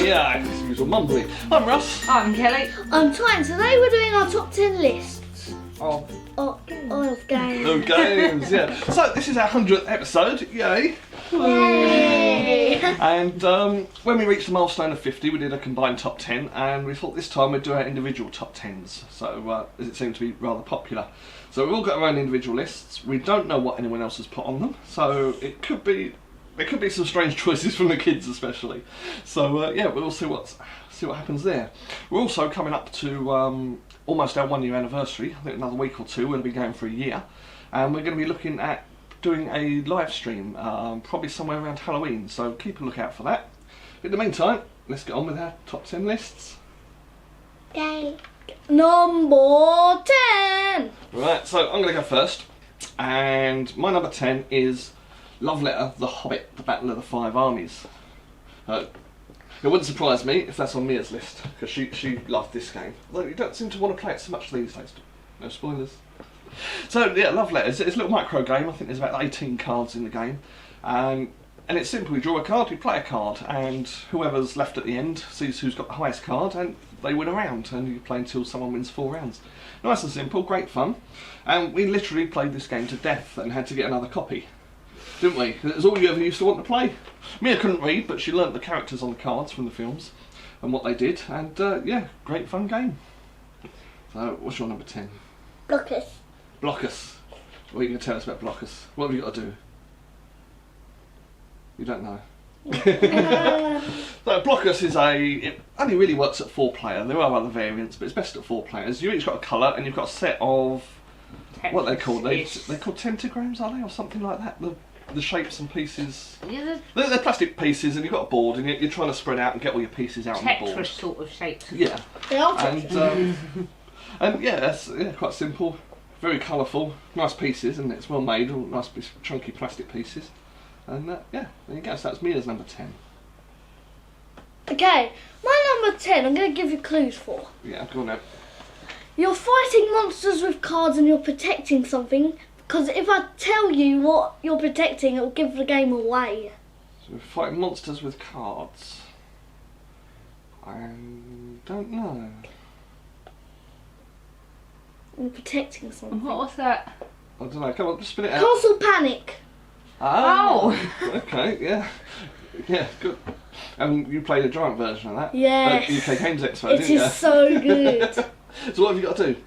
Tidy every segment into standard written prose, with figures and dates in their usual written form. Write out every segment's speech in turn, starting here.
Yeah, excuse me, mumbly. I'm Russ. I'm Kelly. I'm Twine. Today we're doing our top 10 lists Oh, of games. no games, yeah. So this is our 100th episode, yay. Yay! And when we reached the milestone of 50, we did a combined top 10, and we thought this time we'd do our individual top 10s, so as it seemed to be rather popular. So we've all got our own individual lists. We don't know what anyone else has put on them, so there could be some strange choices from the kids especially. So yeah, we'll see what happens there. We're also coming up to almost our 1 year anniversary. I think another week or two we'll be going for a year, and we're going to be looking at doing a live stream probably somewhere around Halloween, so keep a lookout for that. In the meantime, let's get on with our top 10 lists. Okay. Number 10! Right, so I'm going to go first, and my number 10 is Love Letter, The Hobbit, The Battle of the Five Armies. It wouldn't surprise me if that's on Mia's list, because she loved this game. Although you don't seem to want to play it so much these days. No spoilers. So yeah, Love Letter. It's a little micro game. I think there's about 18 cards in the game. And it's simple. You draw a card, you play a card, and whoever's left at the end sees who's got the highest card, and they win a round, and you play until someone wins 4 rounds. Nice and simple, great fun. And we literally played this game to death and had to get another copy. Didn't we? It was all you ever used to want to play. Mia couldn't read, but she learnt the characters on the cards from the films and what they did, and yeah, great fun game. So, what's your number 10? Blockers. Blockers. What are you going to tell us about Blockers? What have you got to do? You don't know. So Blockers it only really works at 4 player. There are other variants, but it's best at 4 players. You've each got a colour, and you've got a set of what are they called? They're called tentagrams, are they, or something like that? The shapes and pieces. Yeah, They're plastic pieces, and you've got a board, and you're trying to spread out and get all your pieces out on the board. Tetris sort of shapes. Yeah. They are Tetris. And yeah, that's quite simple, very colourful, nice pieces, and it's well made, all nice chunky plastic pieces. And yeah, there you go. So that's Mia's number 10. Okay, my number 10 I'm going to give you clues for. Yeah, go on now. You're fighting monsters with cards and you're protecting something, because if I tell you what you're protecting, it'll give the game away. So we're fighting monsters with cards. I don't know. You're protecting something. What was that? I don't know. Come on, just spin it out. Castle Panic. Oh. Okay, yeah. Yeah, good. And you played a giant version of that. Yes. UK Games Expo, It didn't you? is so good. So what have you got to do?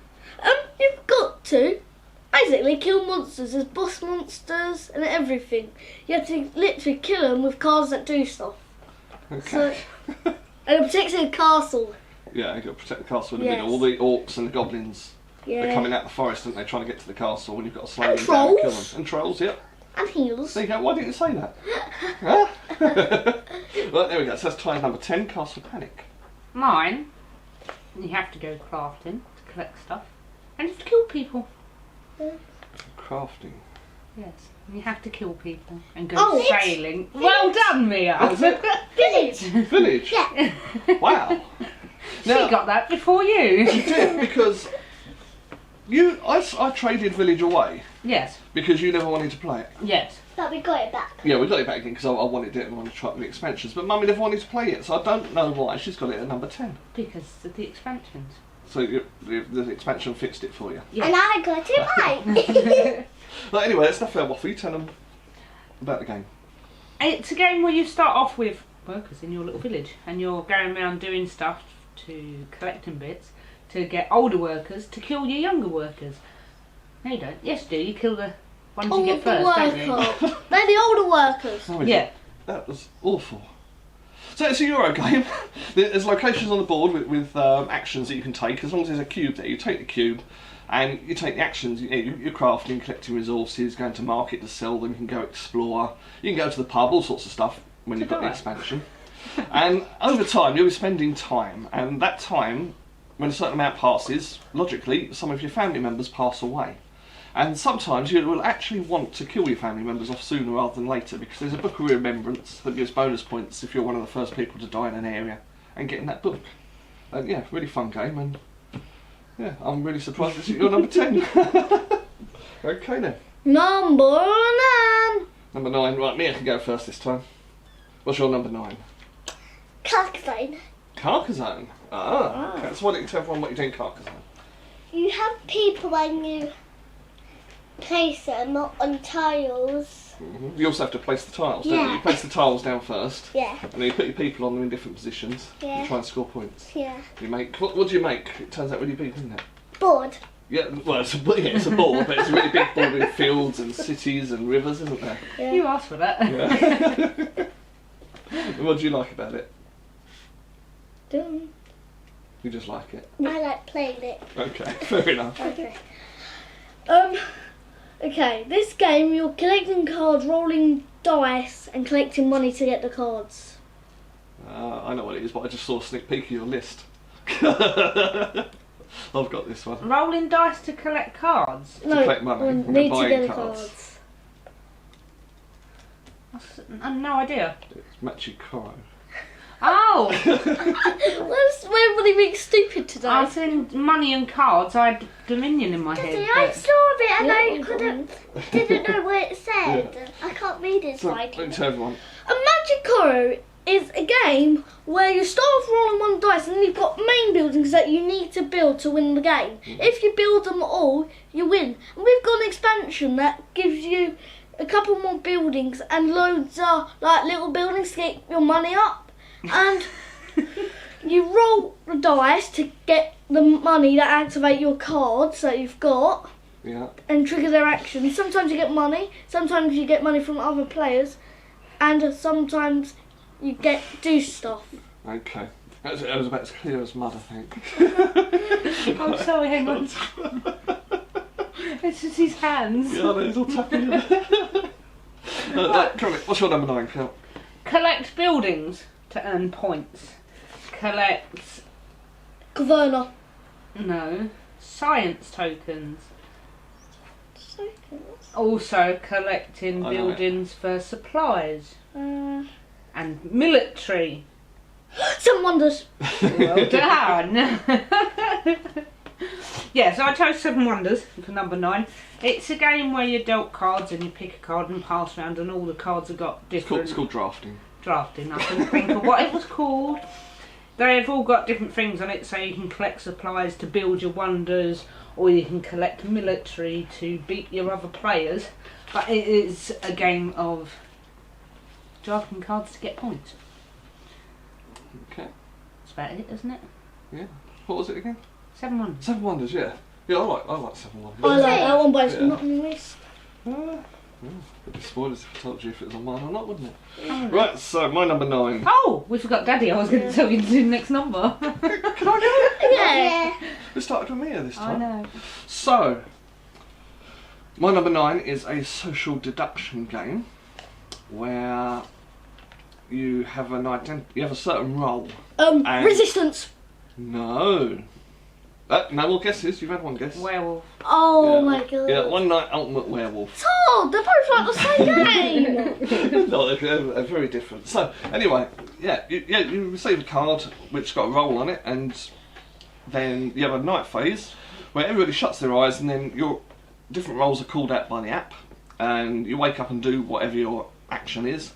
You've got to basically kill monsters. There's boss monsters and everything. You have to literally kill them with cards that do stuff. Okay. So, and you're protecting a castle. Yeah, you've got to protect the castle in the Yes. middle. All the orcs and the goblins. Yeah. They're coming out the forest, aren't they, trying to get to the castle, and you've got to slow And them down and kill them. trolls. And trolls, yeah. And heals. There you go. Why didn't you say that? Huh? Well, there we go. So that's time number 10, Castle Panic. Mine. You have to go crafting to collect stuff, and just kill people. Crafting. Yes, you have to kill people and go Oh, sailing. Well done, Mia. What was it? Village. Village. Yeah. Wow. She got that before you. You did, because I traded Village away Yes. because you never wanted to play it. Yes. But we got it back. Yeah, we got it back again because I wanted it and wanted to try the expansions, but Mummy never wanted to play it, so I don't know why she's got it at number 10. Because of the expansions. So the expansion fixed it for you. Yes. And I got it right. But anyway, that's enough waffle. You tell them about the game. It's a game where you start off with workers in your little village, and you're going around doing stuff to collecting bits to get older workers to kill your younger workers. No, you don't. Yes, you do. You kill the ones you get first, don't you? They're the older workers. Oh, Yeah. That was awful. So it's a Euro game. There's locations on the board with actions that you can take. As long as there's a cube there, you take the cube and you take the actions. You're crafting, collecting resources, going to market to sell them. You can go explore. You can go to the pub, all sorts of stuff when you've got the expansion. And over time, you'll be spending time. And that time, when a certain amount passes, logically, some of your family members pass away. And sometimes you will actually want to kill your family members off sooner rather than later, because there's a book of remembrance that gives bonus points if you're one of the first people to die in an area and getting that book. And yeah, really fun game, and yeah, I'm really surprised it's your number 10. Okay then. Number 9. Number 9, right, Mia can go first this time. What's your number 9? Carcassonne. Carcassonne. Ah. Okay. So why don't you tell everyone what you do in Carcassonne? You have people when you place them on tiles. Mm-hmm. You also have to place the tiles, don't you? Yeah. You place the tiles down first. Yeah. And then you put your people on them in different positions. Yeah. You try and score points. Yeah. You make... What do you make? It turns out really big, doesn't it? Board. Yeah, well, it's a board, but it's a really big board with fields and cities and rivers, isn't there? Yeah. You asked for that. Yeah. And what do you like about it? Done. You just like it? I like playing it. Okay, fair enough. Okay. Okay, this game you're collecting cards, rolling dice, and collecting money to get the cards. I know what it is, but I just saw a sneak peek of your list. I've got this one. Rolling dice to collect cards. To collect money we when need you're to get buying the cards. I've no idea. It's Machi Koro. Oh! We're really being stupid today. I was in money and cards. I had Dominion in my Daddy, head. I but- saw it and I didn't know what it said. I can't read it So, let me tell everyone. A Magic Koro is a game where you start off rolling one dice and then you've got main buildings that you need to build to win the game. If you build them all, you win. And we've got an expansion that gives you a couple more buildings and loads of like little buildings to get your money up. And you roll the dice to get the money that activate your cards that you've got. Yeah. And trigger their actions. Sometimes you get money, sometimes you get money from other players, and sometimes you do stuff. Okay. That was about as clear as mud, I think. I'm sorry, hang on. It's just his hands. Yeah, he's all tapping in. What's your number 9, Kel? Collect buildings to earn points. Collect... Caverna. No. Science tokens. Also collecting I know it. buildings for supplies. And military. Some wonders. Well done. Yeah, so I chose Seven Wonders for number 9. It's a game where you're dealt cards and you pick a card and pass around, and all the cards have got different... It's called drafting. Drafting. I couldn't think of what it was called. They've all got different things on it, so you can collect supplies to build your wonders, or you can collect military to beat your other players. But it is a game of drafting cards to get points. Okay. That's about it, isn't it? Yeah. What was it again? 7 Wonders. 7 Wonders, yeah. Yeah, I like 7 Wonders. I like that one, but it's Yeah. not on the list. It'd be spoilers if I told you if it was on mine or not, wouldn't it? Right, so my number 9. Oh, we forgot Daddy. I was going to tell you to do the next number. Can I do it? Yeah. We started with Mia this I time. know. So, my number 9 is a social deduction game where you have you have a certain role. And- Resistance. No. No more guesses. You've had one guess. Werewolf. Oh Yeah, my god. Yeah, One Night Ultimate Werewolf. Todd, they're both like the same game. No, they're very different. So, anyway, you receive a card which got a roll on it, and then you have a night phase where everybody shuts their eyes, and then your different roles are called out by the app, and you wake up and do whatever your action is,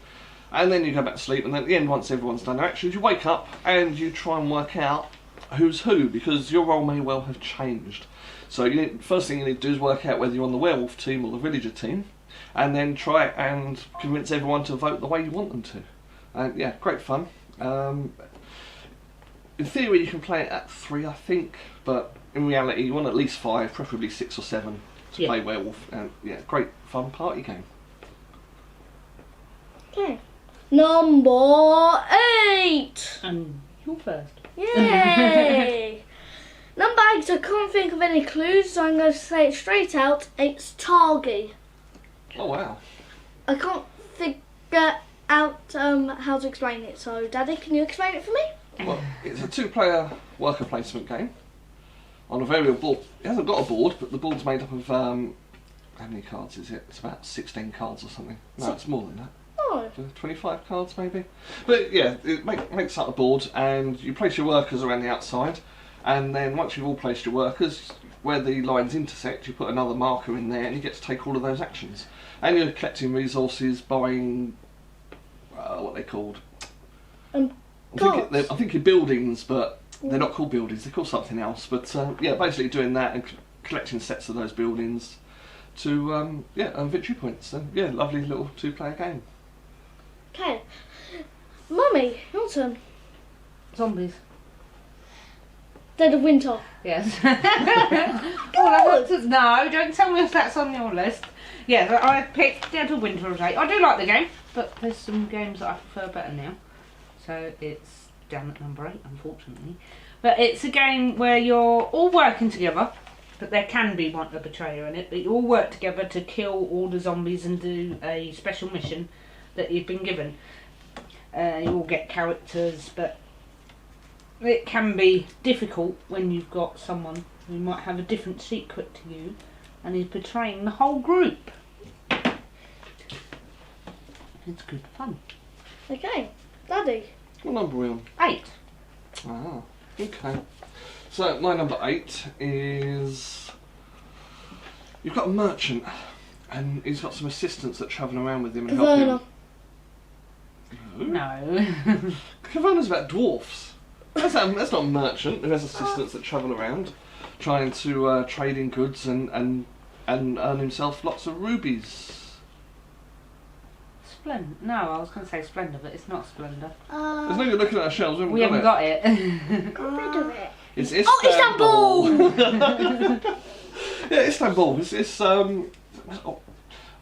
and then you go back to sleep, and then at the end, once everyone's done their actions, you wake up and you try and work out who's who, because your role may well have changed. So first thing you need to do is work out whether you're on the werewolf team or the villager team, and then try and convince everyone to vote the way you want them to. And yeah, great fun. In theory you can play it at 3, I think, but in reality you want at least 5, preferably 6 or 7 to play werewolf. And yeah, great fun party game. Okay. Number 8. And you're first. Yay! Number 8, I can't think of any clues, so I'm going to say it straight out. It's Targi. Oh wow. I can't figure out how to explain it, so Daddy, can you explain it for me? Well, it's a 2-player worker placement game on a variable board. It hasn't got a board, but the board's made up of how many cards is it? It's about 16 cards or something. No, it's more than that. Oh. 25 cards maybe. But yeah, it makes up a board, and you place your workers around the outside, and then once you've all placed your workers, where the lines intersect, you put another marker in there, and you get to take all of those actions. And you're collecting resources, buying what are they called? I'm thinking buildings, but they're not called buildings. They're called something else. But yeah, basically doing that and collecting sets of those buildings to earn victory points. And yeah, lovely little 2-player game. Okay. Mummy, your turn. Zombies. Dead of Winter. Yes. No, don't tell me if that's on your list. Yeah, but I picked Dead of Winter as 8. I do like the game, but there's some games that I prefer better now. So it's down at number 8, unfortunately. But it's a game where you're all working together, but there can be a betrayer in it, but you all work together to kill all the zombies and do a special mission that you've been given. You all get characters, but it can be difficult when you've got someone who might have a different secret to you and is betraying the whole group. It's good fun. Okay, Daddy. What number are we on? 8. Ah, okay. So my number 8 is... You've got a merchant and he's got some assistants that travel around with him and help him. No. Caverna's about dwarfs. That's not a merchant who has assistants that travel around trying to trade in goods and earn himself lots of rubies. No, I was going to say Splendor, but it's not Splendor. There's no good looking at our shelves. We haven't got it. Got rid of it. It's Istanbul. Istanbul! Yeah, Istanbul. It's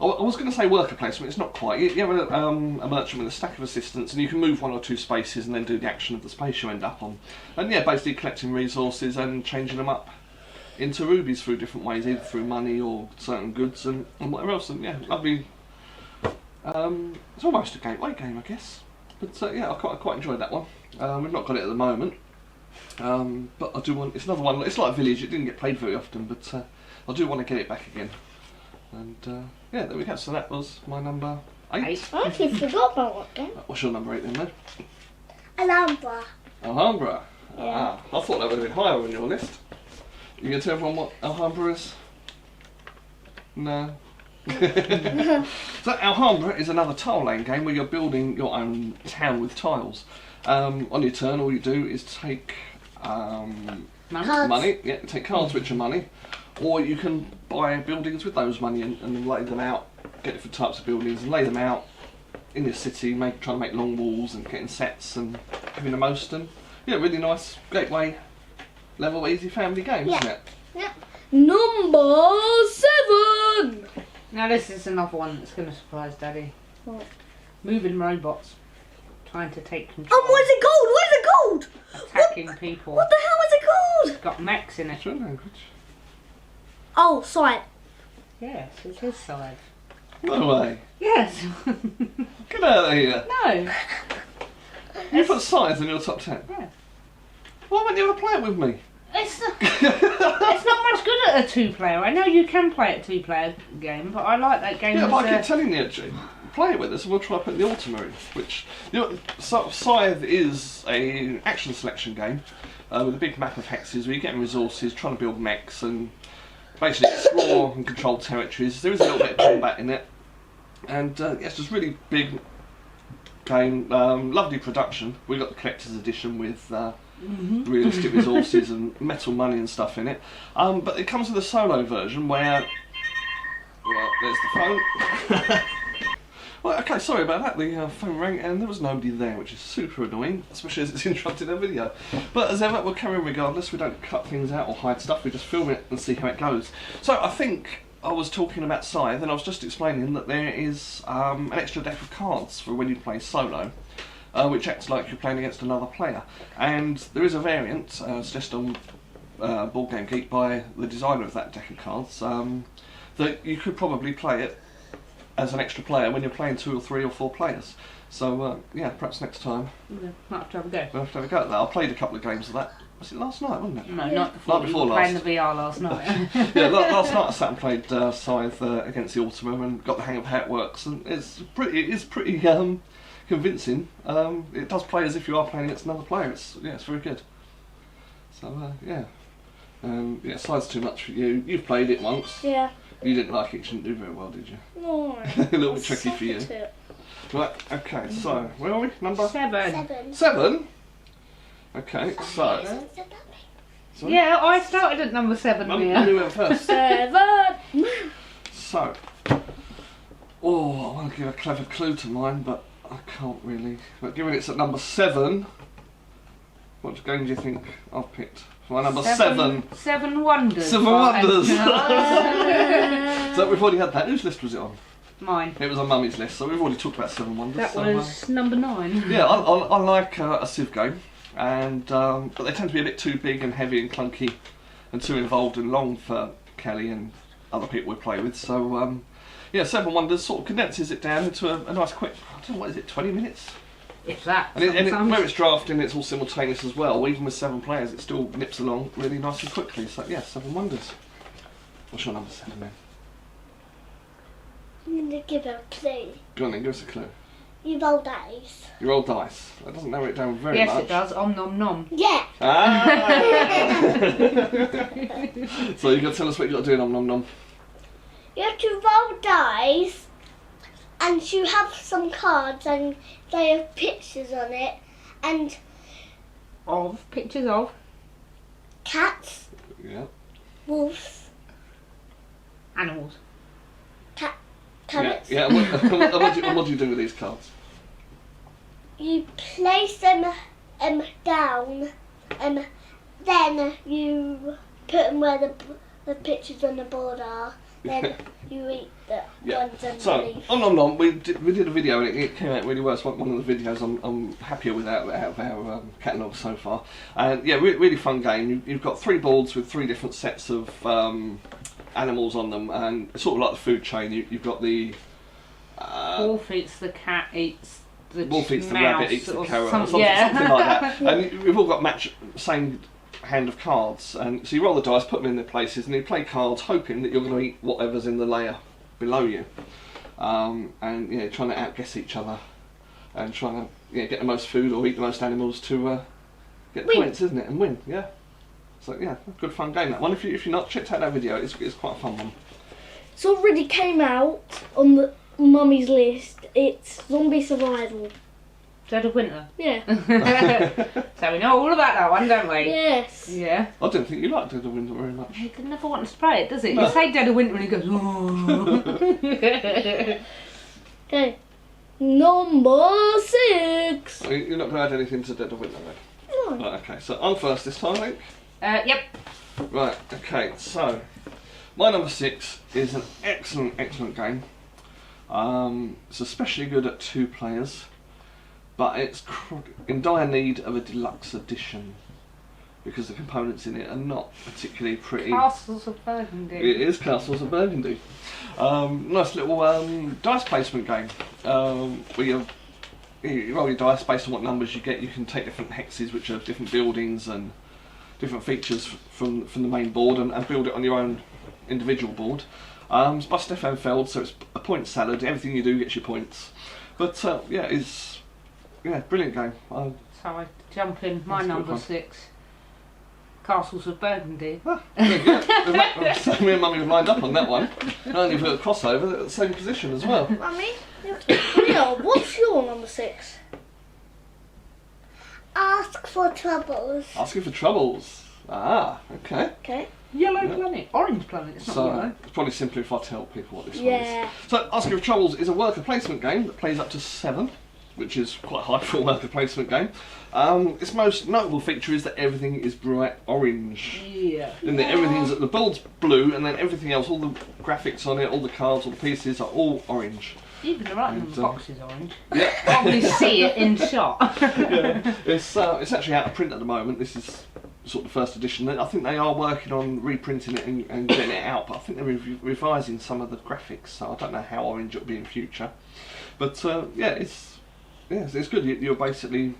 I was going to say worker placement. It's not quite. You have a merchant with a stack of assistants, and you can move 1 or 2 spaces and then do the action of the space you end up on. And yeah, basically collecting resources and changing them up into rubies through different ways, either through money or certain goods and whatever else. And yeah, lovely. It's almost a gateway game, I guess. But yeah, I quite enjoyed that one. We've not got it at the moment, but I do want. It's another one. It's like Village. It didn't get played very often, but I do want to get it back again. And yeah, there we go. So that was my number 8. I actually forgot about what game. What's your number 8 then, Mad? Alhambra. Alhambra. Yeah. Ah, I thought that would have been higher on your list. You going to tell everyone what Alhambra is? No. So Alhambra is another tile laying game where you're building your own town with tiles. On your turn, all you do is take money. Yeah, take cards which are money, or you can buy buildings with those money and lay them out. Get different types of buildings and lay them out in your city. Trying to make long walls and getting sets and having the most. And yeah, really nice gateway level easy family game, isn't it? Yeah. Number 7. Now this is another one that's going to surprise Daddy. What? Moving robots. Trying to take control. Oh, what is it called? What is it called? Attacking people. What the hell is it called? It's got mechs in it. What's your language? Oh, Scythe. Yes, it is Scythe. No way. Yes. Get out of here. No. You put Scythe in your top 10. Yeah. Why won't you ever play it with me? It's not much good at a 2-player. I know you can play it 2-player game, but I like that game. Yeah, but I keep telling you, Jane, play it with us and we'll try to put the Ultima in. Which, you know, Scythe is an action selection game with a big map of hexes where you're getting resources, trying to build mechs and basically explore and control territories. There is a little bit of combat in it. And it's just really big game, lovely production. We got the collector's edition with realistic resources and metal money and stuff in it. But it comes with a solo version where... Well, there's the phone. Well, okay, sorry about that. The phone rang and there was nobody there, which is super annoying, especially as it's interrupted our video. But as ever, we'll carry on regardless. We don't cut things out or hide stuff. We just film it and see how it goes. So I think I was talking about Scythe and I was just explaining that there is an extra deck of cards for when you play solo. Which acts like you're playing against another player. And there is a variant, it's just on Board Game Geek by the designer of that deck of cards, that you could probably play it as an extra player when you're playing 2 or 3 or 4 players. So yeah, perhaps next time Yeah, might have to have a go. we'll have to have a go at that. I played a couple of games of that. Was it last night, wasn't it? No, Yeah. not before. Night before You were playing last. the VR last night. Yeah, last night I sat and played Scythe against the Ultima and got the hang of how it works, and it is pretty convincing. It does play as if you are playing against another player. It's very good. So yeah, yeah, Scythe's too much for you. You've played it once. Yeah. You didn't like it. You didn't do very well, did you? No. A little bit tricky for you. Right. Okay. So where are we? Number 7. 7. 7. Okay, so. Sorry? Yeah, I started at number 7 Mummy here. went first. 7. So. Oh, I want to give a clever clue to mine, but I can't really. But given it's at number 7, what game do you think I've picked? For my number 7. 7 Wonders. 7 Wonders! So we've already had that. Whose list was it on? Mine. It was on Mummy's list, so we've already talked about 7 Wonders. That so, was number 9. yeah, I like a Civ game, and but they tend to be a bit too big and heavy and clunky and too involved and long for Kelly and other people we play with. So yeah, 7 Wonders sort of condenses it down into a nice quick, I don't know, what is it, 20 minutes? If that. And where it's drafting, it's all simultaneous as well. Even with 7 players, it still nips along really nice and quickly. So yeah, 7 Wonders. What's your number 7 then? I'm going to give a clue. Go on then, give us a clue. You roll dice. You roll dice. That doesn't narrow it down very Yes, much. it does. Om nom nom. Yeah. Ah! So you've got to tell us what you've got to do, nom nom nom. You have to roll dice, and you have some cards, and they have pictures on it, and Pictures of. cats, Yeah. wolves, Animals. carrots. Yeah. And what do you do with these cards? You place them down, and then you put them where the pictures on the board are. Then you eat the ones underneath. So, on nom nom, we did a video and it came out really well. It's one of the videos I'm happier with out of our catalogue so far. And yeah, really fun game. You've got 3 boards with 3 different sets of animals on them, and it's sort of like the food chain. You've got the Wolf eats the cat, eats the wolf eats the mouse, rabbit, eats the or carrot, or something, something like that. And we've all got same hand of cards, and so you roll the dice, put them in their places, and you play cards hoping that you're going to eat whatever's in the layer below you, and trying to outguess each other and trying to get the most food or eat the most animals to get the points, isn't it, and win. Yeah, so yeah, good fun game that one. If you're not checked out that video, it's quite a fun one. It's already came out on the Mummy's list. It's Zombie Survival. Dead of Winter. Yeah. So we know all about that one, don't we? Yes. Yeah. I don't think you liked Dead of Winter very much. He can never want to spray it, does it? No. You say Dead of Winter and he goes, oh. Okay. Number 6. So you're not going to add anything to Dead of Winter then? No. Right, okay, so I'm first this time, I think. Yep. Right, okay, so my number 6 is an excellent game. It's especially good at 2 players, but it's in dire need of a deluxe edition because the components in it are not particularly pretty. Castles of Burgundy. It is Castles of Burgundy. Nice little dice placement game where you roll your dice based on what numbers you get. You can take different hexes, which are different buildings and different features from the main board, and build it on your own individual board. It's by Stefan Feld, so it's a point salad. Everything you do gets your points. But it's brilliant game. So I jump in my That's number good 6. Castles of Burgundy. Very good. So me and Mummy have lined up on that one. Not only for a crossover, they're at the same position as well. Mummy? Yeah, what's your number 6? Ask for troubles. Asking for troubles. Ah, okay. Okay. Yellow planet. Orange planet. It's not So yellow. it's probably simpler if I tell people what this one Yeah. is. So Asking for Troubles is a worker placement game that plays up to 7, which is quite high for a worker placement game. Its most notable feature is that everything is bright orange. Yeah. And then everything's the board's blue, and then everything else, all the graphics on it, all the cards, all the pieces are all orange. Even the writing on And, the box is orange. Yeah. Probably see it in shot. Yeah. It's actually out of print at the moment. This is sort of the first edition. I think they are working on reprinting it and getting it out, but I think they're revising some of the graphics, so I don't know how orange it'll be in future. But it's good. You're basically,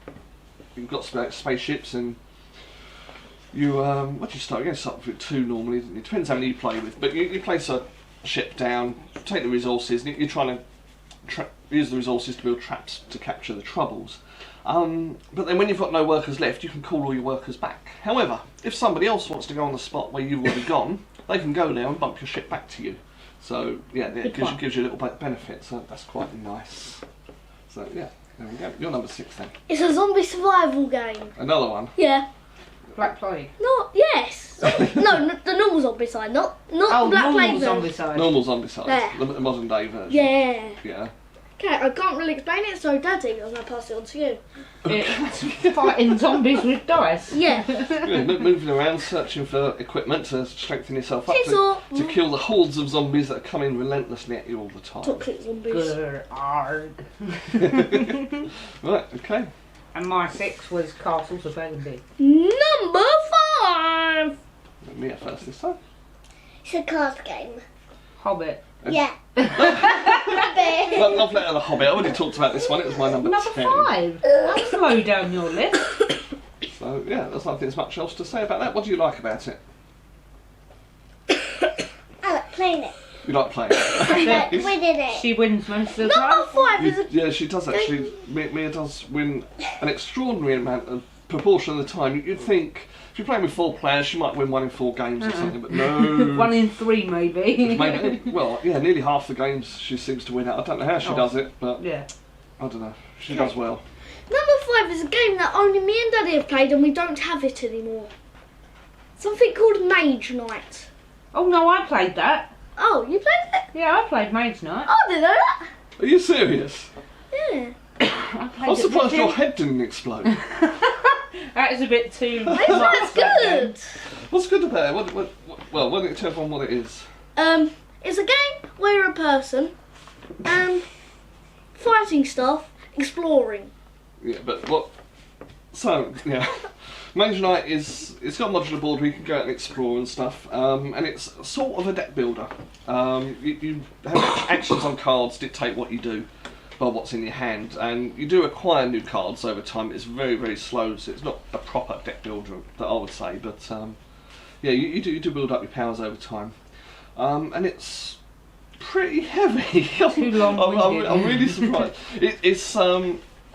you've got spaceships, and you what do you start? You're going to start with 2 normally. It depends how many you play with, but you place a ship down, take the resources, and you're trying to use the resources to build traps to capture the troubles. But then when you've got no workers left, you can call all your workers back. However, if somebody else wants to go on the spot where you've already gone, they can go there and bump your ship back to you. So yeah, it gives you a little bit of benefit, so that's quite nice. So yeah. There we go. You're number 6 then. It's a zombie survival game. Another one. Yeah. Black Plague. No, yes. No, the normal Zombicide, not the Black Plague version. Zombicide. Normal Zombicide. Yeah. The modern day version. Yeah. Yeah. Okay, I can't really explain it, so Daddy, I'm going to pass it on to you. It's fighting zombies with dice. Yeah. Yeah, moving around, searching for equipment to strengthen yourself up to kill the hordes of zombies that are coming relentlessly at you all the time. Toxic zombies. Grr, arg. Right, okay. And my 6 was Castles of Burgundy. Number 5. Me at first this time. It's a card game. Hobbit. Yeah. Well, Love Letter the Hobbit. I already talked about this one. It was my number 10. 5. That's low down your list. So, yeah, there's not there's much else to say about that. What do you like about it? I like playing it. You like playing it? I like winning it. She wins most of the Number time. 5 is a... Yeah, she does actually. Mia does win an extraordinary amount of proportion of the time. You'd think if you're playing with 4 players, she might win 1 in 4 games or something, but no. 1 in 3 maybe. Maybe, well, yeah, nearly half the games she seems to win at. I don't know how she does it, but Yeah. I don't know. She does well. Number 5 is a game that only me and Daddy have played and we don't have it anymore. Something called Mage Knight. Oh no, I played that. Oh, you played it? Yeah, I played Mage Knight. Oh, I didn't know that. Are you serious? Yeah. I played I'm it surprised with your him. head didn't explode. That is a bit too much. Mage Knight's for that game. good. What's good about it? Well, why don't you tell everyone what it is? It's a game where you're a person and fighting stuff, exploring. Yeah, but what? So, yeah. Mage Knight it's got a modular board where you can go out and explore and stuff, and it's sort of a deck builder. You have actions on cards dictate what you do by what's in your hand, and you do acquire new cards over time. It's very, very slow, so it's not a proper deck builder that I would say, but yeah, you do build up your powers over time, and it's pretty heavy. Too long-winded. I'm really surprised. It's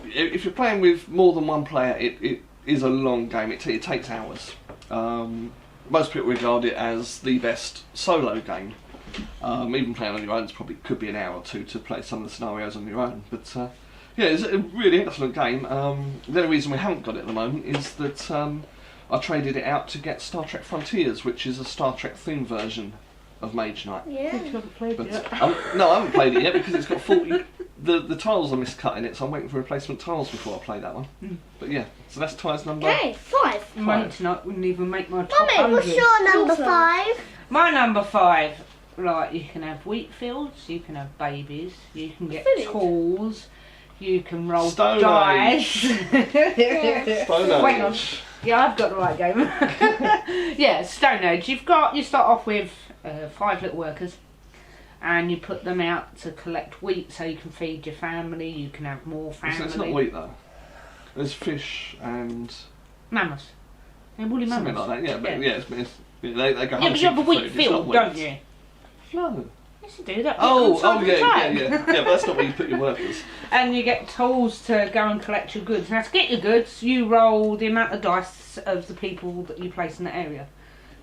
if you're playing with more than 1 player, it is a long game. It takes hours. Most people regard it as the best solo game. Even playing on your own probably could be an hour or 2 to play some of the scenarios on your own. But yeah, it's a really excellent game. The only reason we haven't got it at the moment is that I traded it out to get Star Trek Frontiers, which is a Star Trek themed version of Mage Knight. Yeah. You haven't played But it. no, I haven't played it yet because it's got 40. The tiles are miscut in it, so I'm waiting for replacement tiles before I play that one. But yeah, so that's Ty's number. Okay, 5. Mage Knight wouldn't even make my top Mummy, 100. What's your number Awesome. 5? My number 5, like, you can have wheat fields, you can have babies, you can get Village. tools, you can roll Stone dice. Stone Wait on. Age. Yeah, I've got the right game. Yeah, Stone Age. You start off with 5 little workers, and you put them out to collect wheat so you can feed your family. You can have more family. It's not wheat though. There's fish and Mammoths. They're woolly something mammoths. like that. Yeah, but yeah, they go Yeah, but hunting you have a for wheat food. It's not field, wheat. don't you? No. Yes, you do. That Oh, on yeah, the yeah, track. yeah. But that's not where you put your workers. And you get tools to go and collect your goods. Now, to get your goods, you roll the amount of dice of the people that you place in the area.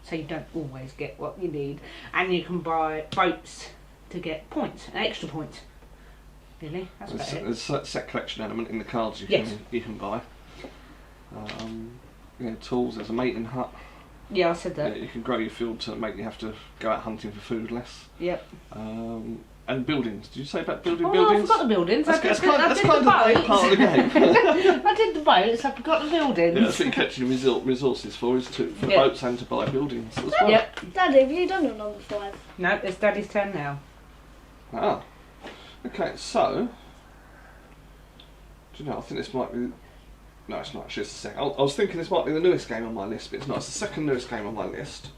So you don't always get what you need. And you can buy boats to get points, extra points. Really? That's about it. There's a set collection element in the cards you can buy. Yeah, tools. There's a mating hut. Yeah, I said that. Yeah, you can grow your field to make you have to go out hunting for food less. Yep. And buildings. Did you say about building Oh, no, I buildings? forgot the buildings. That's I kind did of the the main boats. part of the game. I did the boats, I forgot the buildings. Yeah, that's what you're catching resources for for Yeah. boats and to buy buildings as well. Yep. Daddy, have you done your number 5? No, it's Daddy's turn now. Ah. Okay, so. Do you know, I think this might be. No, it's not actually, it's the second. I was thinking this might be the newest game on my list, but it's not. It's the second newest game on my list.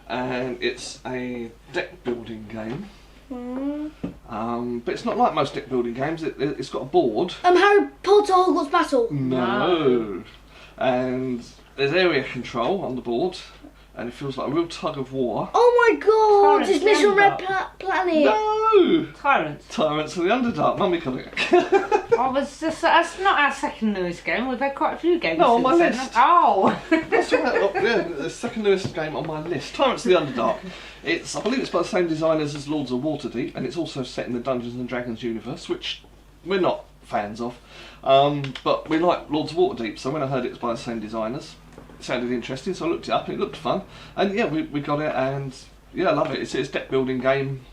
And it's a deck building game. But it's not like most deck building games. It's got a board. Harry Potter Hogwarts Battle. No. And there's area control on the board, and it feels like a real tug of war. Oh my god, Tyrants it's Mission of Red Underdark. Planet. No! Tyrants. Tyrants of the Underdark. Mummy got it. That's not our second newest game. We've had quite a few games. No, on my since then. list. Oh. That's right. Oh, yeah, the second newest game on my list. Tyrants of the Underdark. I believe it's by the same designers as Lords of Waterdeep, and it's also set in the Dungeons and Dragons universe, which we're not fans of. But we like Lords of Waterdeep, so when I heard it was by the same designers, it sounded interesting, so I looked it up and it looked fun. And yeah, we got it, and yeah, I love it. It's a deck building game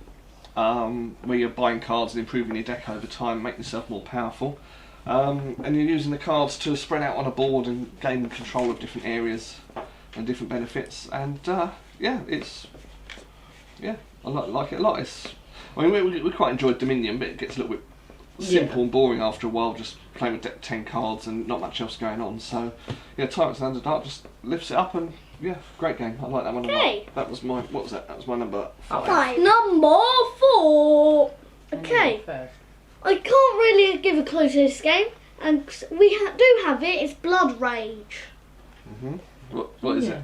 where you're buying cards and improving your deck over time, making yourself more powerful. And you're using the cards to spread out on a board and gain control of different areas and different benefits. And yeah, I like it a lot. I mean, we quite enjoyed Dominion, but it gets a little bit simple and boring after a while, just playing with 10 cards and not much else going on. So yeah, Tyrants and Underdark just lifts it up, and yeah, great game. I like that one a lot. That was my, what was that? That was my number 5. Number 4. Okay. I can't really give a clue to this game, and we do have it. It's Blood Rage. What is it?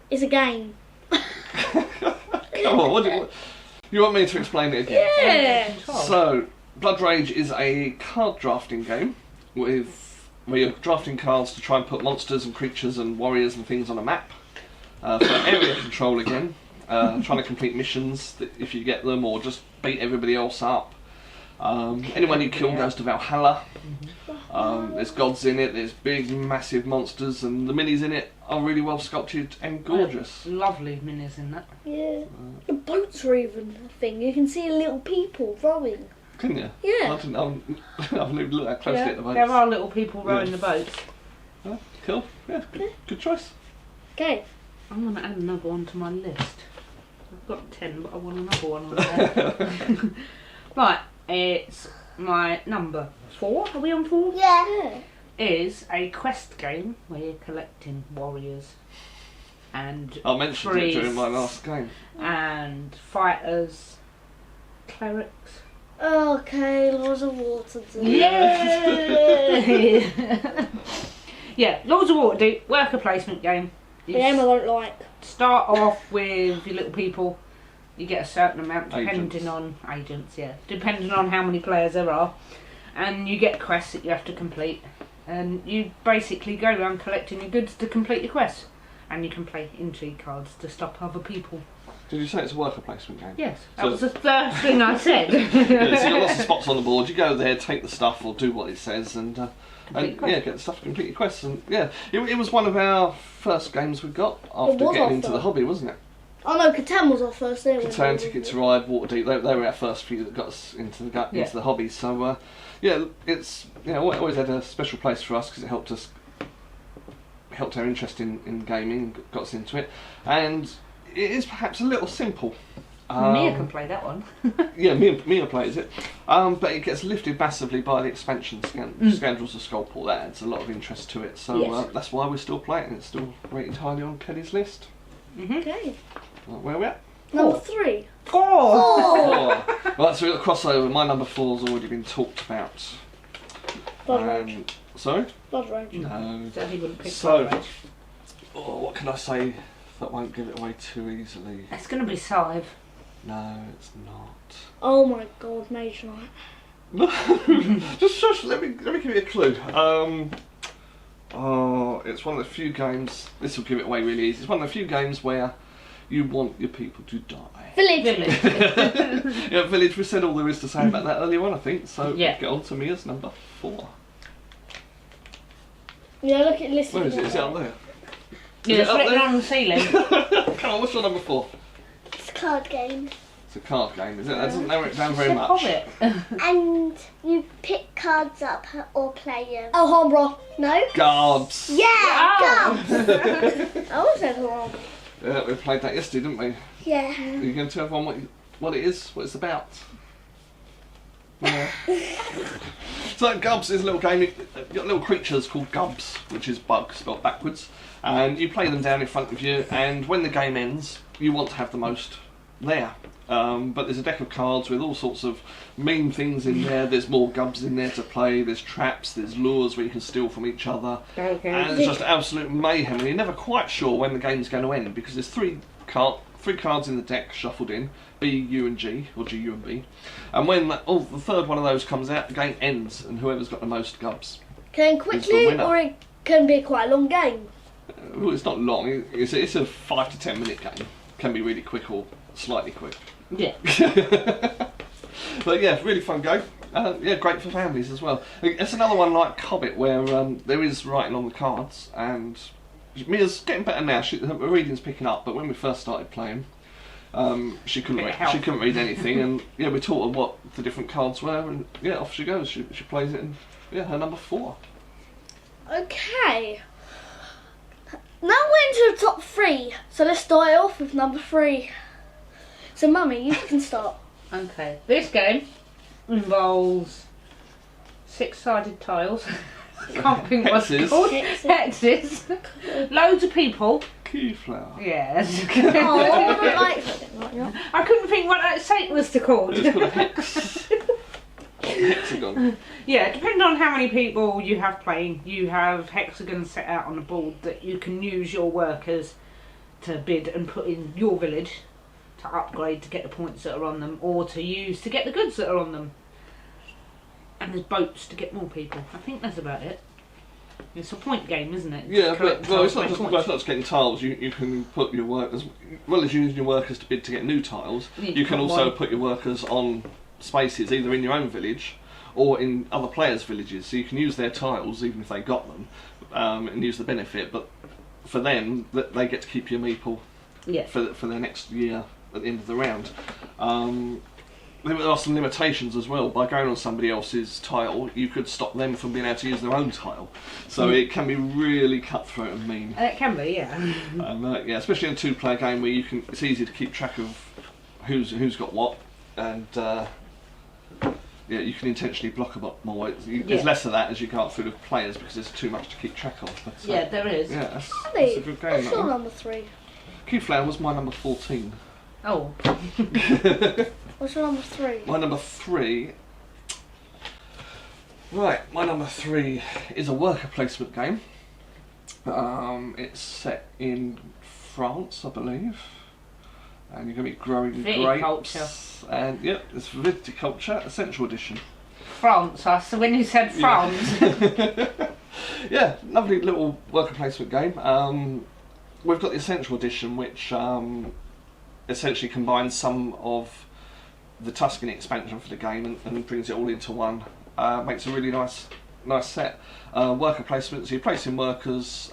It's a game. Come on, what you want me to explain it again? Yeah. So, Blood Rage is a card drafting game where you're drafting cards to try and put monsters and creatures and warriors and things on a map for area control again. Trying to complete missions if you get them, or just beat everybody else up. Anyone you kill goes to Valhalla. There's gods in it, there's big massive monsters, and the minis in it are really well sculpted and gorgeous. Lovely minis in that. Yeah. The boats are even a thing. You can see little people rowing. Can you? Yeah. I haven't even looked that closely at the boats. There are little people rowing the boats. Cool. Yeah, good choice. Okay. I'm going to add another one to my list. I've got 10, but I want another one on there. Right, it's my number 4. Are we on 4? Yeah. Is a quest game where you're collecting warriors and I mentioned it during my last game. and fighters, clerics. Okay, Lords of Waterdeep. Yay! Yeah, Lords of Waterdeep, worker placement game. The game I don't like. Start off with your little people. You get a certain amount depending Agents. on agents, depending on how many players there are, and you get quests that you have to complete, and you basically go around collecting your goods to complete your quests, and you can play intrigue cards to stop other people. Did you say it's a worker placement game? Yes, that So- was the first thing I said. Yeah, so you've got lots of spots on the board. You go there, take the stuff, or do what it says, and Complete quests. yeah, get the stuff to complete your quests. And yeah, it was one of our first games we got after was getting our into the first. hobby, wasn't it? Oh no, Catan was our first there. Catan, Ticket to Ride, Waterdeep. They were our first few that got us into the hobby. So yeah, it's always had a special place for us because it helped our interest in gaming, got us into it, and it is perhaps a little simple. Mia can play that one. Yeah, Mia plays it, but it gets lifted massively by the expansion Scoundrels of Skullport. That adds a lot of interest to it, so Yes. that's why we still play it, and it's still rated highly on Kelly's list. Okay. Where are we at? Number 3. 4! Oh. Right, so we've got crossover. My number 4's already been talked about. Blood Rage. Sorry? Blood Rage. No. So he wouldn't pick So- Blood Rage. Oh, what can I say that won't give it away too easily? It's going to be Scythe. No, it's not. Oh my god, Mage Knight. just let me give you a clue. It's one of the few games. This will give it away really easy. It's one of the few games where you want your people to die. Village. Yeah, Village. We said all there is to say about that earlier on, I think. So Yeah. get on to Mia's number 4. Yeah, look at list. Where is it? Is it up there? Yeah, it it's up written there? on the ceiling. Come on, what's your number 4? It's a card game. It's a card game, is it? That doesn't narrow it down very It's a much. Hobbit. And you pick cards up or play them. Alhambra. No? Gubs. Yeah, Oh. Gubs. I always said Alhambra. Yeah, we played that yesterday, didn't we? Yeah. Are you going to tell everyone what it is, what it's about? Yeah. So Gubs is a little game. You've got little creatures called Gubs, which is bugs spelled backwards, and you play them down in front of you. And when the game ends, you want to have the most there. But there's a deck of cards with all sorts of mean things in there. There's more Gubs in there to play. There's traps. There's lures where you can steal from each other. Okay. And it's just absolute mayhem, and you're never quite sure when the game's going to end because there's three cards in the deck shuffled in, B, U and G, or G, U and B, and when the third one of those comes out, the game ends, and whoever's got the most Gubs. Can the quickly, winner. or it can be quite a long game. Well, it's not long, it's a 5 to 10 minute game. Can be really quick or slightly quick. Yeah. But yeah, really fun game. Yeah, great for families as well. It's another one like Hobbit where there is writing on the cards, and Mia's getting better now. Her reading's picking up, but when we first started playing, she couldn't read anything, and yeah, we taught her what the different cards were, and yeah, off she goes. She plays it, and yeah, her number 4. Okay. Now we're into the top 3, so let's start off with number 3. So, Mummy, you can start. Okay, this game involves 6-sided tiles. Can't think what it's called. Hexes. Loads of people. Keyflower. Yes. Oh, I don't like that. I couldn't think what that Satan was called. It's called a hex. Hexagon. Yeah, depending on how many people you have playing, you have hexagons set out on the board that you can use your workers to bid and put in your village to upgrade to get the points that are on them, or to use to get the goods that are on them. And there's boats to get more people. I think that's about it. It's a point game, isn't it? Yeah, but well, it's not just getting tiles. You can put your workers, as well as using your workers to bid to get new tiles. You can also put your workers on spaces, either in your own village or in other players' villages. So you can use their tiles, even if they got them, and use the benefit. But for them, they get to keep your meeple for their next year at the end of the round. There are some limitations as well. By going on somebody else's tile, you could stop them from being able to use their own tile. So it can be really cutthroat and mean. It can be, yeah. And yeah, especially in a 2-player game where it's easy to keep track of who's got what, and yeah, you can intentionally block a lot more. There's less of that as you go up through the players because there's too much to keep track of. But, yeah, there is. Yeah, that's Hey, a good game. what's your number 3? Keyflower was my number 14. Oh. What's your number 3? My number 3. Right, my number 3 is a worker placement game. It's set in France, I believe. And you're going to be growing Viticulture. grapes. And yeah, it's Viticulture Essential Edition. France, so when you said France. Yeah, lovely little worker placement game. We've got the Essential Edition, which essentially combines some of the Tuscany expansion for the game and brings it all into one. Makes a really nice set. Worker placement, so you're placing workers.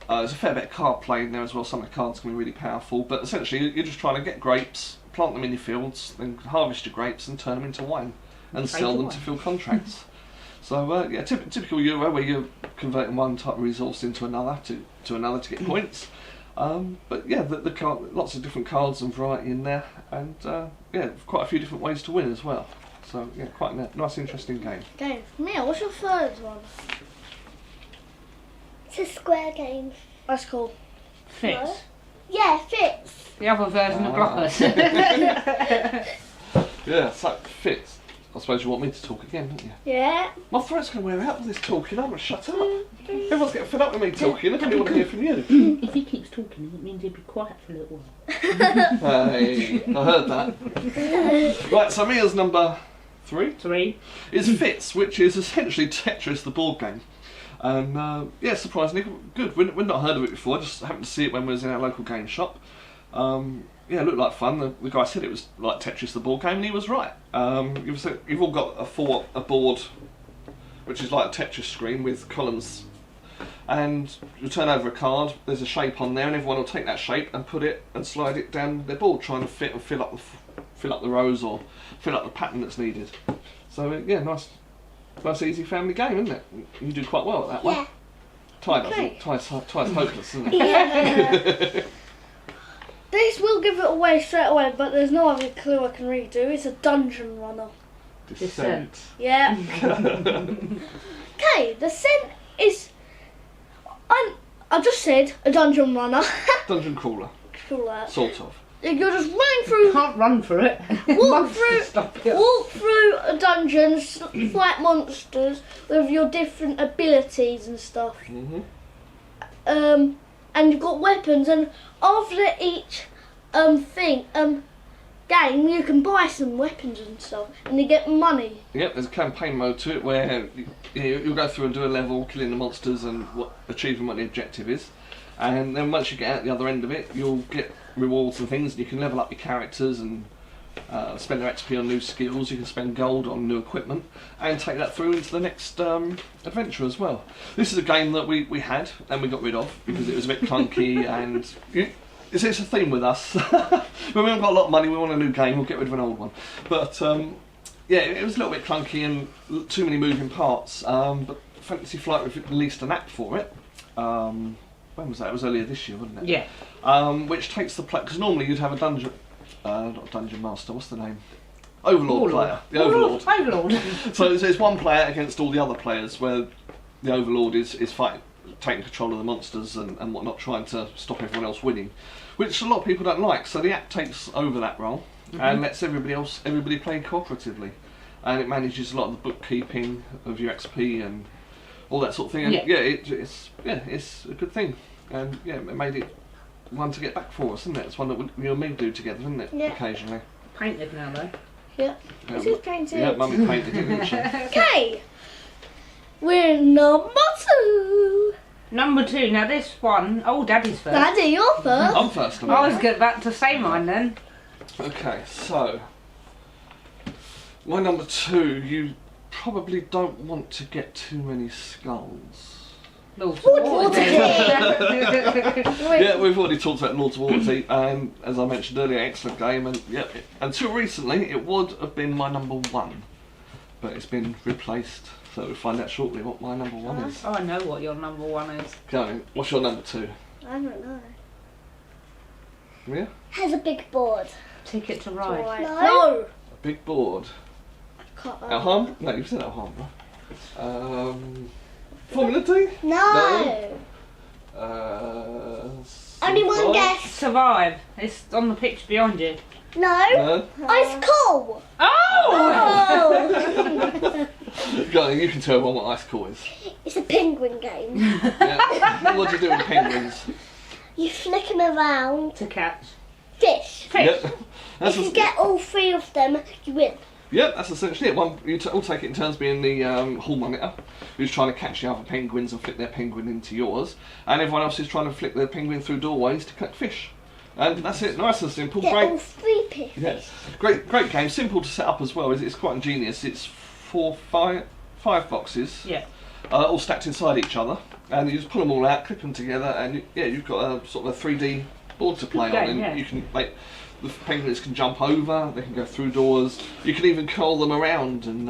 There's a fair bit of card play in there as well. Some of the cards can be really powerful, but essentially you're just trying to get grapes, plant them in your fields, then harvest your grapes and turn them into wine and sell them to fill contracts. So yeah, typical Euro where you're converting one type of resource into another to get points. But yeah, the card, lots of different cards and variety in there, and yeah, quite a few different ways to win as well. So yeah, quite a nice, interesting game. Okay, Mia, what's your 3rd one? It's a square game. That's cool. Fits. No? Yeah, fits. The other version of blockers. Yeah, so fits. I suppose you want me to talk again, don't you? Yeah. My throat's going to wear out with this talking. I'm going to shut up. Everyone's getting fed up with me talking. I don't want to hear from you. If he keeps talking, it means he'll be quiet for a little while. Hey, I heard that. Right, so Mia's number 3 is Fits, which is essentially Tetris, the board game. And yeah, surprisingly good. We'd not heard of it before. I just happened to see it when we was in our local game shop. Yeah, it looked like fun. The guy said it was like Tetris the board game, and he was right. You've all got a board, which is like a Tetris screen with columns, and you turn over a card. There's a shape on there, and everyone will take that shape and put it and slide it down their board, trying to fit and fill up the rows or fill up the pattern that's needed. So yeah, nice easy family game, isn't it? You do quite well at that one. Yeah. Ty's hopeless, isn't it? Yeah. This will give it away straight away, but there's no other clue I can really do. It's a dungeon runner. Descent. Yeah. Okay, Descent is... I just said a dungeon runner. Dungeon crawler. Cool that. Sort of. You're just running through... You can't run for it. Walk through a dungeon, fight monsters with your different abilities and stuff. Mm-hmm. And you've got weapons, and after each game you can buy some weapons and stuff, and you get money. Yep, there's a campaign mode to it where you'll go through and do a level, killing the monsters and achieving what the objective is. And then once you get out the other end of it, you'll get rewards and things, and you can level up your characters and spend their XP on new skills, you can spend gold on new equipment, and take that through into the next adventure as well. This is a game that we had and we got rid of because it was a bit clunky and it's a theme with us. When we haven't got a lot of money, we want a new game, we'll get rid of an old one. But yeah, it was a little bit clunky and too many moving parts, but Fantasy Flight released an app for it. When was that? It was earlier this year, wasn't it? Yeah. Which takes the play, because normally you'd have a dungeon, not dungeon master, what's the name? Overlord player. The Overlord. Overlord. So there's one player against all the other players, where the Overlord is fighting, taking control of the monsters and whatnot, trying to stop everyone else winning, which a lot of people don't like. So the app takes over that role and lets everybody play cooperatively, and it manages a lot of the bookkeeping of your XP and all that sort of thing. And it's a good thing, and yeah, it made it one to get back for us, isn't it? It's one that you and me do together, isn't it? Yeah. Occasionally. Painted now though. Yeah. This is painted. Yeah, Mummy painted it, didn't she? Okay. We're number 2. Number 2. Now this one, Daddy's first. Daddy, you're first. I'm first. I was about to say mine then. Okay, so my number 2, you probably don't want to get too many skulls. Yeah, we've already talked about Lords of Waterdeep, and as I mentioned earlier, excellent game, and yeah, until recently it would have been my number 1, but it's been replaced, so we'll find out shortly what my number 1 is. Oh, I know what your number 1 is. Go, what's your number 2? I don't know. Yeah? Has a big board. Ticket to Ride. No. A big board. Alhambra? No, you've said Alhambra. Formula D? No. Only one Survive? guess. Survive. It's on the picture behind you. No. No? Ice Cold. Oh! Go on, you can tell everyone what Ice Core is. It's a penguin game. Yeah. What do you do with penguins? You flick them around. To catch. Fish. Fish. Yep. If you get all 3 of them, you win. Yep, that's essentially it. You all take it in turns being the hall monitor, who's trying to catch the other penguins and flick their penguin into yours, and everyone else is trying to flick their penguin through doorways to collect fish. And that's it, nice and simple. Get Great. all 3 fish. Yes, great game. Simple to set up as well. It's quite ingenious. It's 5 boxes, Yeah. all stacked inside each other, and you just pull them all out, clip them together, and you've got a sort of a 3D board to play on, and yeah. you can the penguins can jump over, they can go through doors, you can even curl them around, and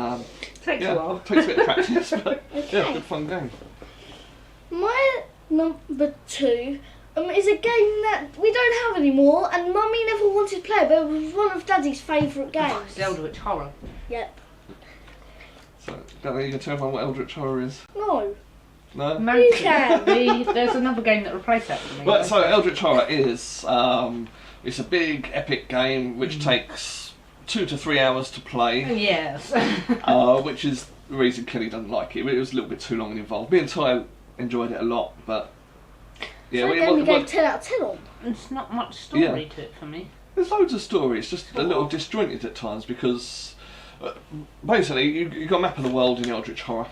Takes a while. takes a bit of practice, but Okay. yeah, good fun game. My number 2 is a game that we don't have anymore, and Mummy never wanted to play, but it was one of Daddy's favourite games. It's Eldritch Horror. Yep. So, don't know, you can tell everyone what Eldritch Horror is? No. No? No, You can. there's another game that replaced that for me. Well, so Eldritch Horror is it's a big epic game which takes 2 to 3 hours to play, Yes. which is the reason Kelly doesn't like it. It was a little bit too long and involved. Me and Ty enjoyed it a lot, but yeah, So we gave 10 out of 10 on. There's not much story Yeah. to it for me. there's loads of stories, just a little disjointed at times, because basically you've got a map of the world in Eldritch Horror,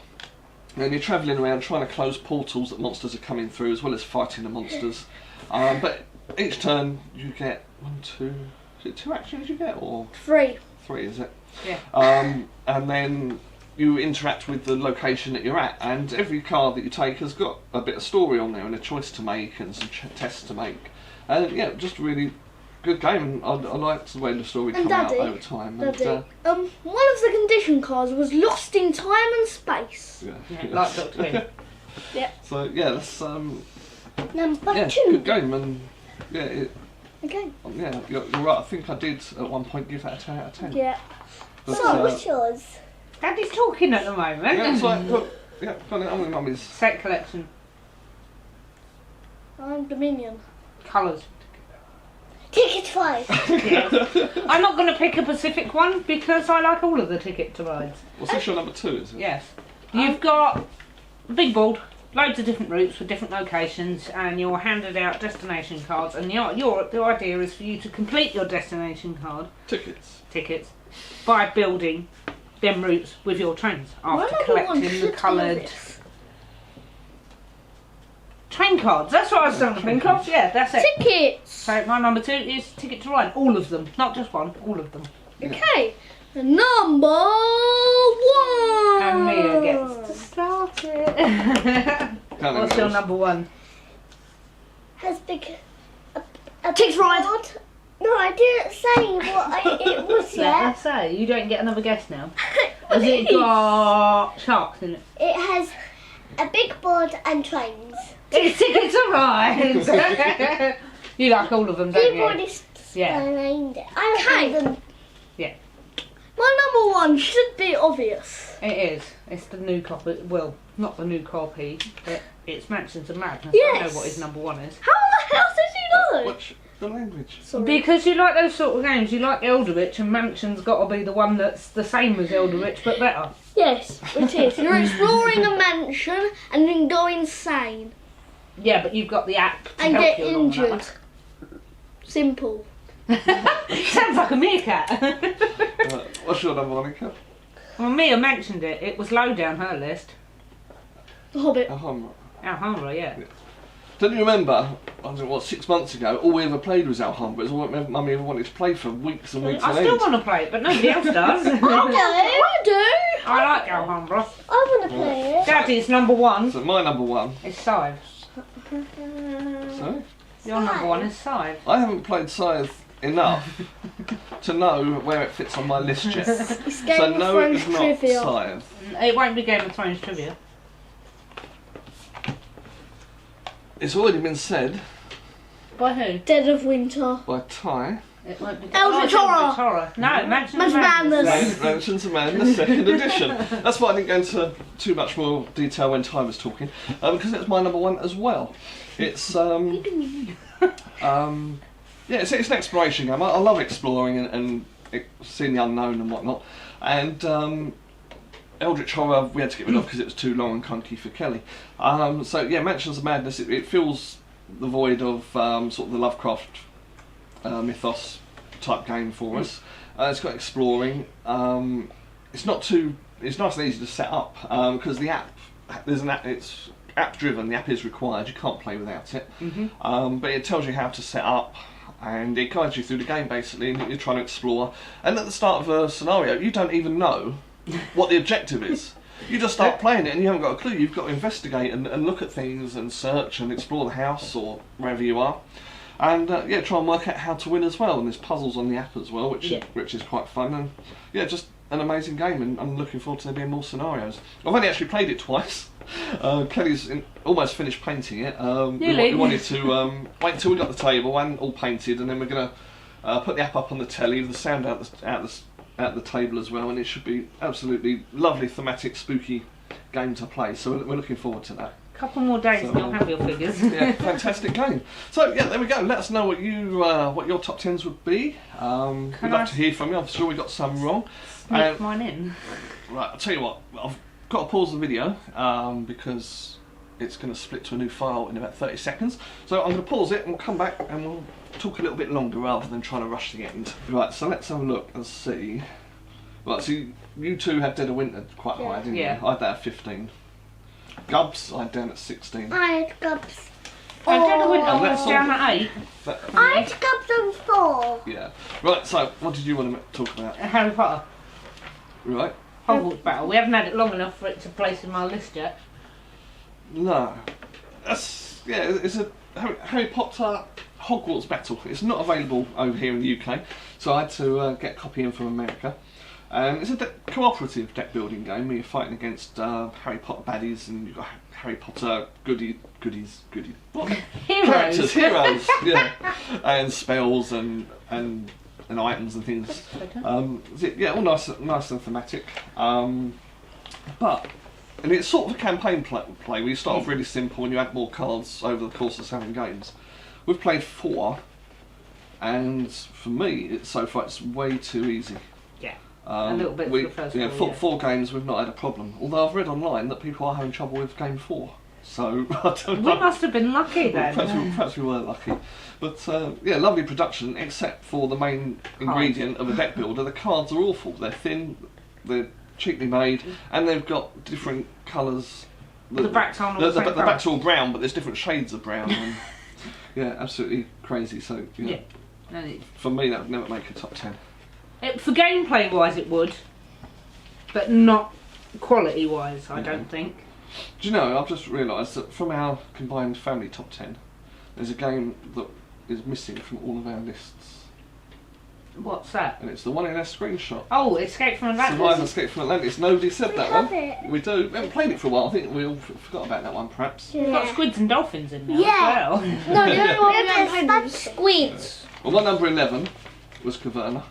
and you're travelling around trying to close portals that monsters are coming through, as well as fighting the monsters. But each turn you get 1, 2... Is it 2 actions you get, or 3. 3, is it? Yeah. And then you interact with the location that you're at, and every card that you take has got a bit of story on there and a choice to make and some tests to make. And yeah, just a really good game, and I liked the way the story And came out Daddy, over time. And, Daddy, one of the condition cards was lost in time and space. Yeah, like Doctor Who. Yeah. So yeah, that's Number yeah, 2. good game, and yeah, Okay. yeah, you're right. I think I did at one point give that a 10 out of 10. Yeah. But, So, what's yours? Daddy's talking at the moment. yeah, it's like, look, yeah, got it on with Mummy's. Set collection. I'm Dominion. Colours. Ticket 5. Yes. I'm not going to pick a specific one because I like all of the Ticket to Rides. What's this your number 2, is it? Yes. You've got a big board, loads of different routes with different locations, and you're handed out destination cards, and the idea is for you to complete your destination card tickets by building them routes with your trains after My number one collecting the should have coloured this. Train cards, that's what I was trying to think of. Yeah, that's it. Tickets. So my number 2 is Ticket to Ride. All of them, not just one, all of them. Okay. Number 1. And Mia gets to start it. What's your number 1? Has big. Tickets to Ride. No, I didn't say what it was Let yet. us say, you don't get another guess now. Has it got sharks in it? It has a big board and trains. It's Ticket to Ride. You like all of them, don't You've you? already Yeah. named it. I Okay. like them. Yeah, My number 1 should be obvious. it is. It's the new copy. Well, not the new copy, but it's Mansions of Madness. I Yes. know what his number 1 is. How the hell did you know? What's the language? Sorry. Because you like those sort of games. You like Eldritch, and Mansion's got to be the one that's the same as Eldritch, but better. Yes, it is. You're exploring a mansion and then go insane Yeah, but you've got the app to and help get you along injured. that Simple. one. Sounds like a meerkat. What's your number 1, Nika? Well, Mia mentioned it. It was low down her list. The Hobbit. Alhambra, yeah. Don't you remember, I don't know what, 6 months ago, all we ever played was Alhambra. It's all Mummy ever wanted to play for weeks and weeks I on still end. want to play it, but nobody else does. I do. I like Alhambra. I want to play it. Daddy's number 1 So my number 1, is Scythe. sorry? Your number 1 is Scythe. I haven't played Scythe enough to know where it fits on my list yet. It's Game So of no, it Thrones is not trivia. Scythe. It won't be Game of Thrones trivia. It's already been said By who? Dead of Winter. by Ty. It won't be Eldritch Eldritch Horror. Horror. No, Mansions Mansions of of Madness. Madness. Mansions of Madness, second edition. That's why I didn't go into too much more detail when Ty was talking, because it's my number 1 as well. It's yeah, it's an exploration game. I love exploring and seeing the unknown and whatnot. And Eldritch Horror we had to get rid of because it was too long and clunky for Kelly. So yeah, Mansions of Madness, it fills the void of sort of the Lovecraft mythos type game for us. It's got exploring. It's not too. It's nice and easy to set up because the app. There's an app. It's app driven. The app is required. You can't play without it. But it tells you how to set up. And it guides you through the game basically, and you're trying to explore. And at the start of a scenario, you don't even know what the objective is. You just start playing it and you haven't got a clue. You've got to investigate and look at things and search and explore the house or wherever you are. And yeah, try and work out how to win as well. And there's puzzles on the app as well, which is quite fun. And yeah, just an amazing game, and I'm looking forward to there being more scenarios. I've only actually played it twice. Kelly's almost finished painting it. We wanted to wait until we got the table and all painted, and then we're going to put the app up on the telly, the sound out the table as well, and it should be absolutely lovely, thematic, spooky game to play. So we're looking forward to that. Couple more days and you'll have your figures. Yeah, fantastic game. So yeah, there we go. Let us know what your top 10s would be. We'd love to hear from you. I'm sure we got some wrong. Sneak mine in. Right, I'll tell you what. I've got to pause the video because it's going to split to a new file in about 30 seconds. So I'm going to pause it and we'll come back and we'll talk a little bit longer rather than trying to rush the end. Right, so let's have a look and see. Right, so you two had Dead of Winter quite high, didn't you? I had that at 15. Gubs, I had down at 16. I had Gubs. I Dead of Winter And was that's down all- at 8. I had Gubs on 4. Yeah. Right, so what did you want to talk about? Harry Potter. Right. Hogwarts Battle. We haven't had it long enough for it to place in my list yet. No. That's, yeah, it's a Harry Potter Hogwarts Battle. It's not available over here in the UK, so I had to get a copy in from America. It's a cooperative deck building game where you're fighting against Harry Potter baddies, and you've got Harry Potter goodies, what? Characters, heroes, yeah, and spells and items and things. Yeah, all nice and thematic. But and it's sort of a campaign play where you start off really simple and you add more cards over the course of 7 games. We've played 4, and for me, so far it's way too easy. Yeah. A little bit for the first one, 4 games we've not had a problem. Although I've read online that people are having trouble with game 4. So I don't know. We must have been lucky then. Perhaps we weren't lucky. But yeah, lovely production, except for the main ingredient of a deck builder. The cards are awful. They're thin, they're cheaply made, and they've got different colours The backs aren't all the same the colour. backs are all brown, but there's different shades of brown. And, yeah, absolutely crazy. So Yeah. No, for me, that would never make a top 10. for gameplay wise, it would, but not quality wise. I don't think. Do you know? I've just realised that from our combined family top 10, there's a game that is missing from all of our lists, What's that? and it's the one in our screenshot. Oh, Escape from Survive and Atlantis. Escape from Atlantis. Nobody said that have one. it. We do. We haven't played it for a while. I think we all forgot about that one, perhaps. We've got squids and dolphins in there Yeah. as well. No, the only one we Yeah, haven't played was but- Squids. Well, my number 11 was Caverna.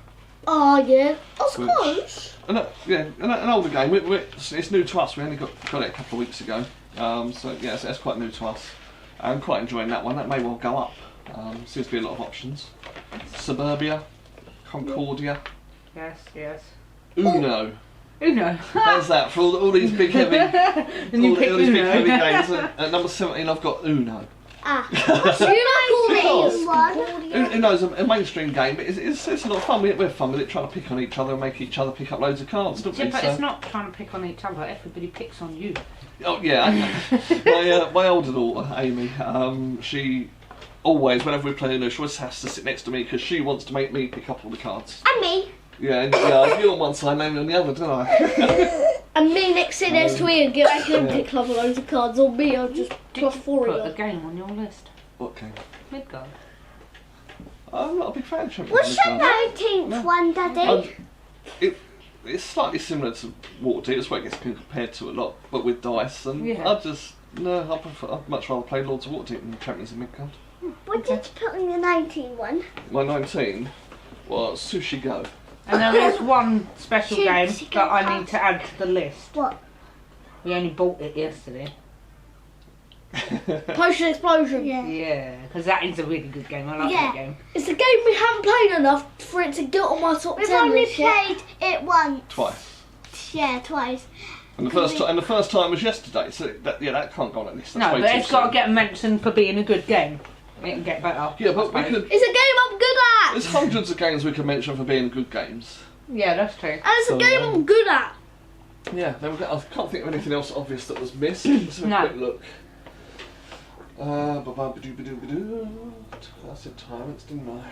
Oh, yeah. I was Which- close. An older game. It's new to us. We only got it a couple of weeks ago. So yeah, it's quite new to us. I'm quite enjoying that one. That may well go up. Seems to be a lot of options. Suburbia, Concordia, Yes. Uno. Uno. How's that for all these big heavy, And you pick all these big Uno. heavy games? At number 17, I've got Uno. Do you like all these? One. Uno's a mainstream game, but it's a lot of fun. We have fun with it, trying to pick on each other and make each other pick up loads of cards, don't Yeah, we? but So- it's not trying to pick on each other. Everybody picks on you. Oh yeah, my older daughter Amy, she always, whenever we play Uno, she always has to sit next to me because she wants to make me pick up all the cards. And me. Yeah, you're on one side, Amy on the other, don't I? And me next to there's three and get him pick up loads of cards, or me, I'll just plus four Put a of game on your list. What game? Midgard. I'm not a big fan of Champions What's League your cards. 19th one, Daddy? It's slightly similar to Waterdeep. That's where it gets compared to a lot, but with dice. And Yeah. I'd much rather play Lords of Waterdeep than Champions of Midgard. What did you put on your 19 one? My 19 was Sushi Go. And there is one special Shoot, game she that I can need to add to the list. What? We only bought it yesterday. Potion Explosion. Yeah. Yeah, because that is a really good game. I like Yeah. that game. It's a game we haven't played enough for it to get on my top We've 10 only list yet. played it once. Twice. Yeah, twice. And the first time was yesterday, so that can't go on that list. That's No, way but too it's got to soon. get mentioned for being a good game. It can get better. Yeah, but we I suppose. could. It's a game I'm good at! There's hundreds of games we could mention for being good games. Yeah, that's true. And it's a So, game I'm good at. Yeah, then I can't think of anything else obvious that was missed. Let's have a No. quick look. I said Tyrants, didn't I?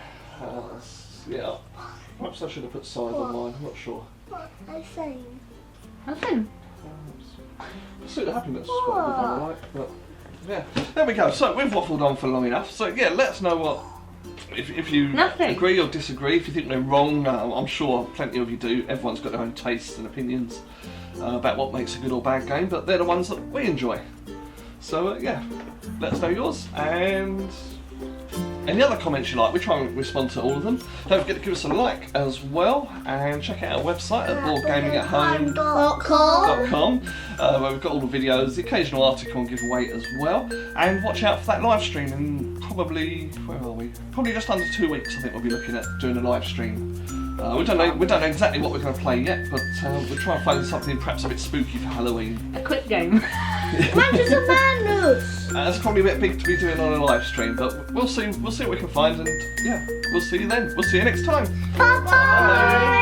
Yeah. Perhaps I should have put Scythe on mine. I'm not sure. What I saying? Nothing. Pursuit of Happiness is quite a good one, I like. But yeah, there we go. So we've waffled on for long enough. So yeah, let us know what if you Nothing. agree or disagree. If you think we're wrong, I'm sure plenty of you do. Everyone's got their own tastes and opinions about what makes a good or bad game, but they're the ones that we enjoy. So yeah, let us know yours and any other comments you like. We try and respond to all of them. Don't forget to give us a like as well and check out our website at boardgamingathome.com where we've got all the videos, the occasional article and giveaway as well. And watch out for that live stream in probably, where are we? Probably just under 2 weeks I think we'll be looking at doing a live stream. We don't know exactly what we're going to play yet, but we'll try and find something perhaps a bit spooky for Halloween. A quick game. Mansions of Madness! It's probably a bit big to be doing on a live stream, but we'll see what we can find, and yeah, we'll see you then. We'll see you next time. Bye bye. Bye.